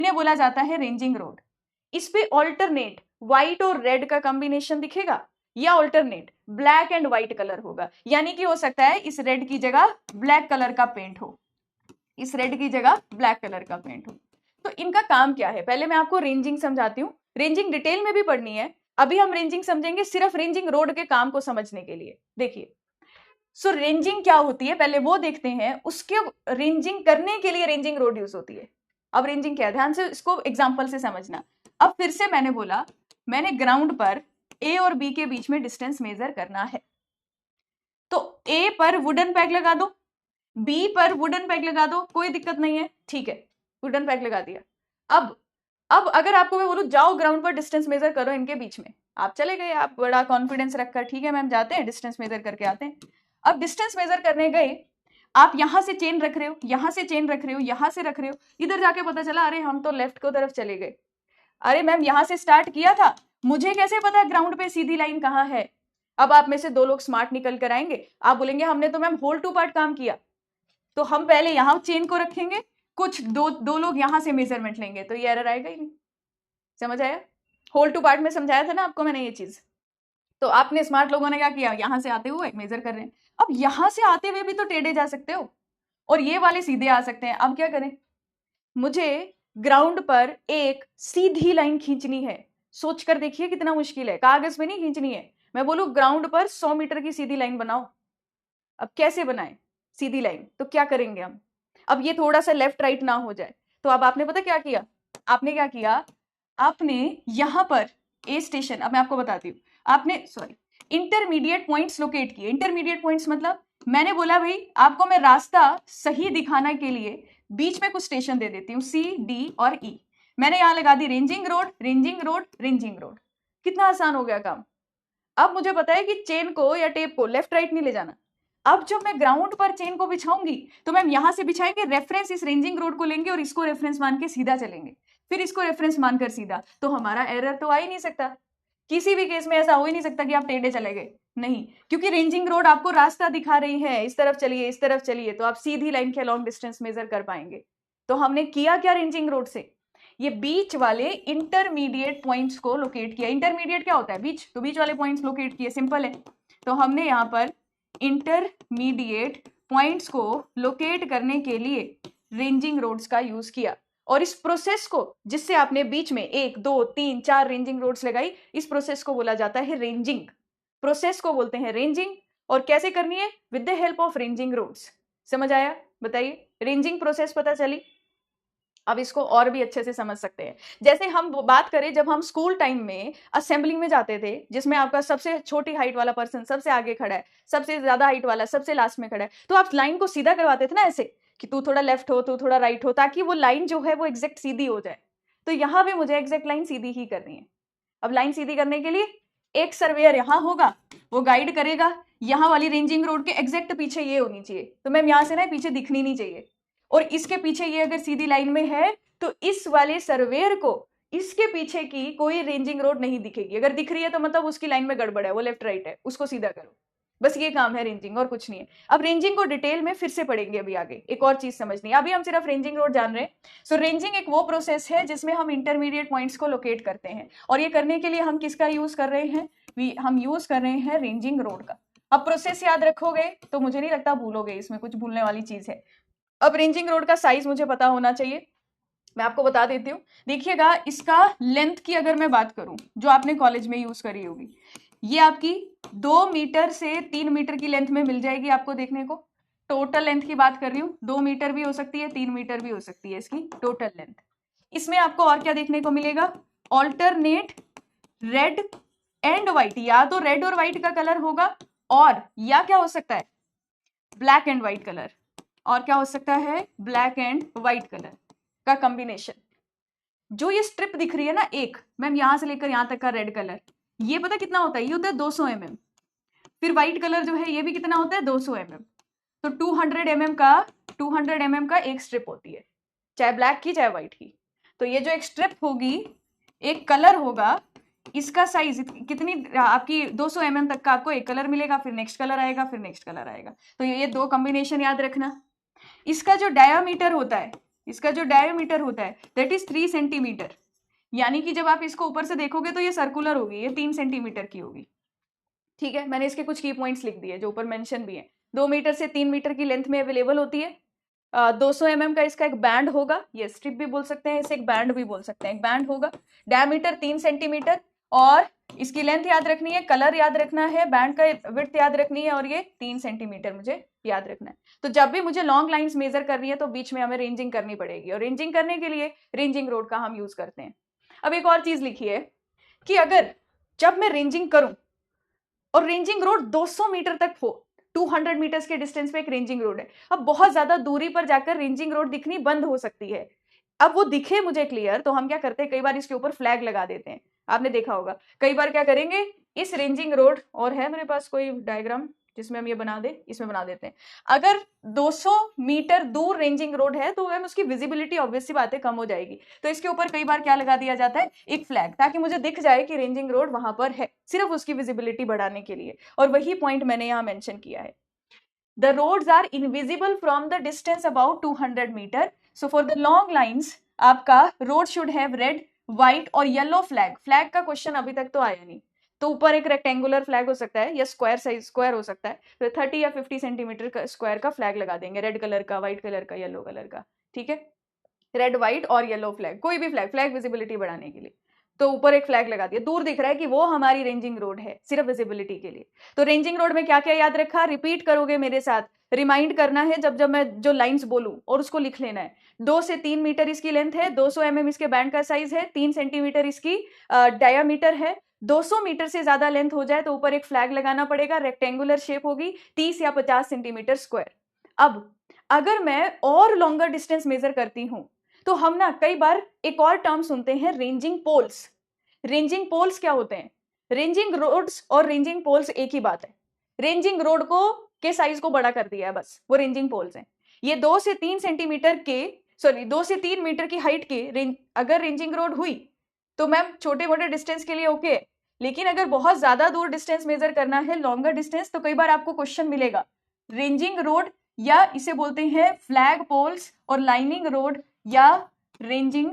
इन्हें बोला जाता है रेंजिंग रोड। इस पे ऑल्टरनेट व्हाइट और रेड का कॉम्बिनेशन दिखेगा या alternate black and white colour होगा, यानी कि हो सकता है इस रेड की जगह ब्लैक कलर का पेंट हो, इस रेड की जगह ब्लैक कलर का पेंट हो। तो इनका काम क्या है, पहले मैं आपको रेंजिंग समझाती हूँ। रेंजिंग डिटेल में भी पढ़नी है, अभी हम रेंजिंग समझेंगे सिर्फ रेंजिंग रोड के काम को समझने के लिए। देखिए सो रेंजिंग क्या होती है पहले वो देखते हैं, उसके रेंजिंग करने के लिए रेंजिंग रोड यूज होती है। अब रेंजिंग क्या है, ध्यान से इसको एग्जांपल से समझना। अब फिर से मैंने बोला, मैंने ग्राउंड पर ए और बी के बीच में डिस्टेंस मेजर करना है, तो ए पर वुडन पैक लगा दो, बी पर वुडन पैक लगा दो, कोई दिक्कत नहीं है, ठीक है, वुडन पैक लगा दिया। अब अगर आपको मैं बोलूं जाओ ग्राउंड पर डिस्टेंस मेजर करो इनके बीच में, आप चले गए, आप बड़ा कॉन्फिडेंस रखकर ठीक है मैम जाते हैं डिस्टेंस मेजर करके आते हैं। अब डिस्टेंस मेजर करने गए, आप यहां से चेन रख रहे हो, यहां से चेन रख रहे हो, यहां से रख रहे हो, इधर जाके पता चला अरे हम तो लेफ्ट को तरफ चले गए। अरे मैम यहां से स्टार्ट किया था, मुझे कैसे पता ग्राउंड पे सीधी लाइन कहाँ है। अब आप में से दो लोग स्मार्ट निकल कर आएंगे, आप बोलेंगे हमने तो मैम होल टू पार्ट काम किया, तो हम पहले यहां चेन को रखेंगे, कुछ दो लोग यहां से मेजरमेंट लेंगे, तो ये एरर आएगा ही नहीं। समझ आया, होल टू पार्ट में समझाया था ना आपको मैंने ये चीज। तो आपने स्मार्ट लोगों ने क्या किया, यहां से आते हुए मेजर कर रहे हैं। अब यहां से आते हुए भी तो टेढ़े जा सकते हो और ये वाले सीधे आ सकते हैं। अब क्या करें, मुझे ग्राउंड पर एक सीधी लाइन खींचनी है, सोच कर देखिए कितना मुश्किल है, कागज पे नहीं खींचनी है। मैं बोलूं ग्राउंड पर 100 मीटर की सीधी लाइन बनाओ, अब कैसे बनाए सीधी लाइन, तो क्या करेंगे हम, अब ये थोड़ा सा लेफ्ट राइट ना हो जाए, तो अब आपने पता क्या किया, आपने क्या किया, आपने यहां पर ए स्टेशन, अब मैं आपको बताती हूँ, आपने सॉरी इंटरमीडिएट पॉइंट्स लोकेट किए। इंटरमीडिएट पॉइंट्स मतलब मैंने बोला भाई आपको मैं रास्ता सही दिखाने के लिए बीच में कुछ स्टेशन दे देती हूँ, सी डी और ई। मैंने यहां लगा दी ranging rod, ranging rod, ranging rod. कितना आसान हो गया काम। अब मुझे पता है कि चेन को या टेप को लेफ्ट राइट नहीं ले जाना। अब जब मैं ग्राउंड पर चेन को बिछाऊंगी तो मैम यहां से बिछाएंगे, रेफरेंस इस रेंजिंग रोड को लेंगे और इसको रेफरेंस मान के सीधा चलेंगे, फिर इसको रेफरेंस मानकर सीधा, तो हमारा एरर तो आ ही नहीं सकता। किसी भी केस में ऐसा हो ही नहीं सकता कि आप टेढ़े चले गए, नहीं, क्योंकि रेंजिंग रोड आपको रास्ता दिखा रही है, इस तरफ चलिए इस तरफ चलिए, तो आप सीधी लाइन के लॉन्ग डिस्टेंस मेजर कर पाएंगे। तो हमने किया क्या रेंजिंग रोड से, ये बीच वाले इंटरमीडिएट पॉइंट्स को लोकेट किया। इंटरमीडिएट क्या होता है, बीच, तो बीच वाले पॉइंट्स लोकेट किए, सिंपल है। तो हमने यहाँ पर इंटरमीडिएट पॉइंट्स को लोकेट करने के लिए रेंजिंग रोड्स का यूज किया, और इस प्रोसेस को जिससे आपने बीच में 1 2 3 4 रेंजिंग रोड्स लगाई, इस प्रोसेस को बोला जाता है रेंजिंग। प्रोसेस को बोलते हैं रेंजिंग, और कैसे करनी है, with the help of ranging rods. समझ आया, बताइए, रेंजिंग प्रोसेस पता चली। अब इसको और भी अच्छे से समझ सकते हैं, जैसे हम बात करें जब हम स्कूल टाइम में असेंबली में जाते थे, जिसमें आपका सबसे छोटी हाइट वाला पर्सन सबसे आगे खड़ा है, सबसे ज्यादा हाइट वाला सबसे लास्ट में खड़ा है, तो आप लाइन को सीधा करवाते थे ना, ऐसे कि तू थोड़ा लेफ्ट हो, तू थोड़ा राइट हो, ताकि वो लाइन जो है वो एग्जैक्ट सीधी हो जाए। तो यहां भी मुझे एग्जैक्ट लाइन सीधी ही करनी है। अब लाइन सीधी करने के लिए एक सर्वेयर यहां होगा, वो गाइड करेगा, यहां वाली रेंजिंग रोड के एग्जैक्ट पीछे ये होनी चाहिए, तो मैम यहां से ना पीछे दिखनी नहीं चाहिए, और इसके पीछे ये अगर सीधी लाइन में है तो इस वाले सर्वेयर को इसके पीछे की कोई रेंजिंग रोड नहीं दिखेगी, अगर दिख रही है तो मतलब उसकी लाइन में गड़बड़ है, वो लेफ्ट राइट है, उसको सीधा करो। बस ये काम है रेंजिंग, और कुछ नहीं है। अब रेंजिंग को डिटेल में फिर से पढ़ेंगे अभी आगे, एक और चीज समझनी है, अभी हम सिर्फ रेंजिंग रोड जान रहे हैं। सो रेंजिंग एक वो प्रोसेस है जिसमें हम इंटरमीडिएट पॉइंट्स को लोकेट करते हैं, और ये करने के लिए हम किसका यूज कर रहे हैं, हम यूज कर रहे हैं रेंजिंग रोड का। अब प्रोसेस याद रखोगे तो मुझे नहीं लगता भूलोगे, इसमें कुछ भूलने वाली चीज है। अब रेंजिंग रोड का साइज मुझे पता होना चाहिए, मैं आपको बता देती हूँ। देखिएगा इसका लेंथ की अगर मैं बात करूं, जो आपने कॉलेज में यूज करी होगी, ये आपकी 2 मीटर से 3 मीटर की लेंथ में मिल जाएगी आपको देखने को। टोटल लेंथ की बात कर रही हूँ, 2 मीटर भी हो सकती है, 3 मीटर भी हो सकती है इसकी टोटल लेंथ। इसमें आपको और क्या देखने को मिलेगा, ऑल्टरनेट रेड एंड व्हाइट, या तो रेड और व्हाइट का कलर होगा, और या क्या हो सकता है ब्लैक एंड व्हाइट कलर, और क्या हो सकता है ब्लैक एंड व्हाइट कलर का कॉम्बिनेशन। जो ये स्ट्रिप दिख रही है ना एक, मैम यहां से लेकर यहां तक का रेड कलर, ये पता कितना होता है, ये होता है 200 mm। फिर व्हाइट कलर जो है ये भी कितना होता है 200 mm। तो 200 mm का एक स्ट्रिप होती है, चाहे ब्लैक की चाहे व्हाइट की। तो ये जो एक स्ट्रिप होगी, एक कलर होगा, इसका साइज कितनी आपकी 200 mm तक का आपको एक कलर मिलेगा, फिर नेक्स्ट कलर आएगा, फिर नेक्स्ट कलर आएगा। तो ये दो कॉम्बिनेशन याद रखना। इसका जो डायामीटर होता है, इसका जो डायमीटर होता है दैट इज 3 सेंटीमीटर, यानी कि जब आप इसको ऊपर से देखोगे तो ये सर्कुलर होगी, ये 3 सेंटीमीटर की होगी। ठीक है, मैंने इसके कुछ की पॉइंट्स लिख दिए जो ऊपर मेंशन भी है। 2 मीटर से 3 मीटर की लेंथ में अवेलेबल होती है। 200 mm का इसका एक बैंड होगा, ये स्ट्रिप भी बोल सकते हैं, इसे एक बैंड भी बोल सकते हैं, एक बैंड होगा। डायमीटर 3 सेंटीमीटर और इसकी लेंथ याद रखनी है, कलर याद रखना है, बैंड का विड्थ याद रखनी है और ये 3 सेंटीमीटर मुझे याद रखना है। तो जब भी मुझे लॉन्ग लाइंस मेजर करनी है तो बीच में हमें रेंजिंग करनी पड़ेगी और रेंजिंग करने के लिए रेंजिंग रोड का हम यूज करते हैं। अब एक और चीज लिखी है कि अगर जब मैं रेंजिंग करूं और रेंजिंग रोड 200 मीटर तक हो, 200 मीटर्स के डिस्टेंस पे एक रेंजिंग रोड है, अब बहुत ज्यादा दूरी पर जाकर रेंजिंग रोड दिखनी बंद हो सकती है। अब वो दिखे मुझे क्लियर तो हम क्या करते हैं, कई बार इसके ऊपर फ्लैग लगा देते हैं, आपने देखा होगा। कई बार क्या करेंगे, इस रेंजिंग रोड, और है मेरे पास कोई डायग्राम जिसमें हम ये बना दे, इसमें बना देते हैं। अगर 200 मीटर दूर रेंजिंग रोड है तो मैम उसकी विजिबिलिटी ऑब्वियस सी बात है कम हो जाएगी, तो इसके ऊपर कई बार क्या लगा दिया जाता है, एक फ्लैग, ताकि मुझे दिख जाए कि रेंजिंग रोड वहां पर है, सिर्फ उसकी विजिबिलिटी बढ़ाने के लिए। और वही पॉइंट मैंने यहाँ मेंशन किया है, the roads are invisible from the distance about 200 meter, so for the long lines आपका road should have red, white और yellow flag। फ्लैग का क्वेश्चन अभी तक तो आया नहीं, तो ऊपर एक रेक्टेंगुलर फ्लैग हो सकता है या स्क्वायर साइज स्क्वायर हो सकता है, तो 30 या 50 सेंटीमीटर का स्क्वायर का फ्लैग लगा देंगे, रेड कलर का, व्हाइट कलर का, येलो कलर का। ठीक है, रेड व्हाइट और येलो फ्लैग, कोई भी फ्लैग, फ्लैग विजिबिलिटी बढ़ाने के लिए। तो ऊपर एक फ्लैग लगा दिया, दूर दिख रहा है कि वो हमारी रेंजिंग रोड है, सिर्फ विजिबिलिटी के लिए। तो रेंजिंग रोड में क्या क्या याद रखा, रिपीट करोगे मेरे साथ, रिमाइंड करना है जब जब मैं जो लाइंस बोलूं और उसको लिख लेना है। 2 से 3 मीटर इसकी लेंथ है, 200 mm इसके बैंड का साइज है, 3 सेंटीमीटर इसकी डायामीटर है। 200 मीटर से ज्यादा लेंथ हो जाए तो ऊपर एक फ्लैग लगाना पड़ेगा, रेक्टेंगुलर शेप होगी, 30 या 50 सेंटीमीटर स्क्वायर। अब अगर मैं और लॉन्गर डिस्टेंस मेजर करती हूं तो हम ना कई बार एक और टर्म सुनते हैं, रेंजिंग पोल्स। रेंजिंग पोल्स क्या होते हैं, रेंजिंग रोड्स और रेंजिंग पोल्स एक ही बात है। रेंजिंग रोड को के साइज को बड़ा कर दिया है, बस वो रेंजिंग पोल्स हैं। ये 2 से 3 सेंटीमीटर के, सॉरी 2 से 3 मीटर की हाइट के अगर रेंजिंग रोड हुई तो मैम छोटे मोटे डिस्टेंस के लिए ओके है, लेकिन अगर बहुत ज्यादा दूर डिस्टेंस मेजर करना है, लॉन्गर डिस्टेंस, तो कई बार आपको क्वेश्चन मिलेगा रेंजिंग रोड या इसे बोलते हैं फ्लैग पोल्स, और लाइनिंग रोड या रेंजिंग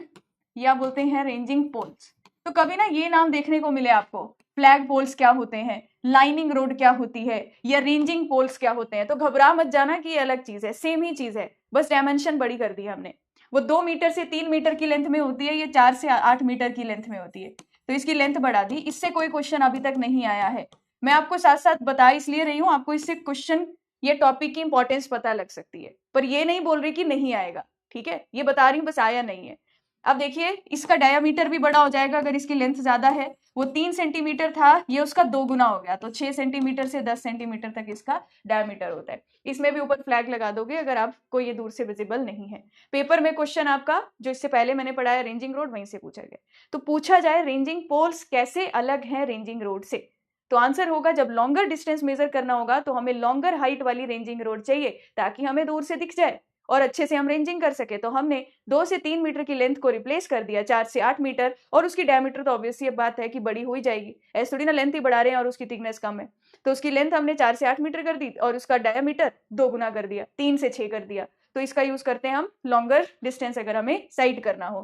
या बोलते हैं रेंजिंग पोल्स। तो कभी ना ये नाम देखने को मिले आपको, फ्लैग पोल्स क्या होते हैं, लाइनिंग रोड क्या होती है, या रेंजिंग पोल्स क्या होते हैं, तो घबरा मत जाना कि ये अलग चीज है, सेम ही चीज है, बस डायमेंशन बड़ी कर दी हमने। वो 2 मीटर से 3 मीटर की लेंथ में होती है, ये 4 से 8 मीटर की लेंथ में होती है, तो इसकी लेंथ बढ़ा दी। इससे कोई क्वेश्चन अभी तक नहीं आया है, मैं आपको साथ साथ बता इसलिए रही हूँ, आपको इससे क्वेश्चन ये टॉपिक की इंपॉर्टेंस पता लग सकती है, पर ये नहीं बोल रही कि नहीं आएगा। ठीक है, ये बता रही हूँ बस आया नहीं है। अब देखिए इसका डायामीटर भी बड़ा हो जाएगा, अगर इसकी लेंथ ज्यादा है, वो 3 सेंटीमीटर था, ये उसका 2 गुना हो गया, तो 6 सेंटीमीटर से 10 सेंटीमीटर तक इसका डायामीटर होता है। इसमें भी ऊपर फ्लैग लगा दोगे अगर आपको ये दूर से विजिबल नहीं है। पेपर में क्वेश्चन आपका जो इससे पहले मैंने पढ़ाया रेंजिंग रोड, वहीं से पूछा गया। तो पूछा जाए रेंजिंग पोल्स कैसे अलग है रेंजिंग रोड से, तो आंसर होगा जब लॉन्गर डिस्टेंस मेजर करना होगा तो हमें लॉन्गर हाइट वाली रेंजिंग रोड चाहिए, ताकि हमें दूर से दिख जाए और अच्छे से हम रेंजिंग कर सके। तो हमने 2 से 3 मीटर की लेंथ को रिप्लेस कर दिया 4 से 8 मीटर, और उसकी डायमीटर तो ऑब्वियस ये बात है कि बड़ी हो ही जाएगी, ऐसे थोड़ी ना लेंथ ही बढ़ा रहे हैं और उसकी थिकनेस कम है। तो उसकी लेंथ हमने 4 से 8 मीटर कर दी और उसका डायमीटर 2 गुना कर दिया, 3 से 6 कर दिया। तो इसका यूज करते हैं हम लॉन्गर डिस्टेंस अगर हमें साइड करना हो।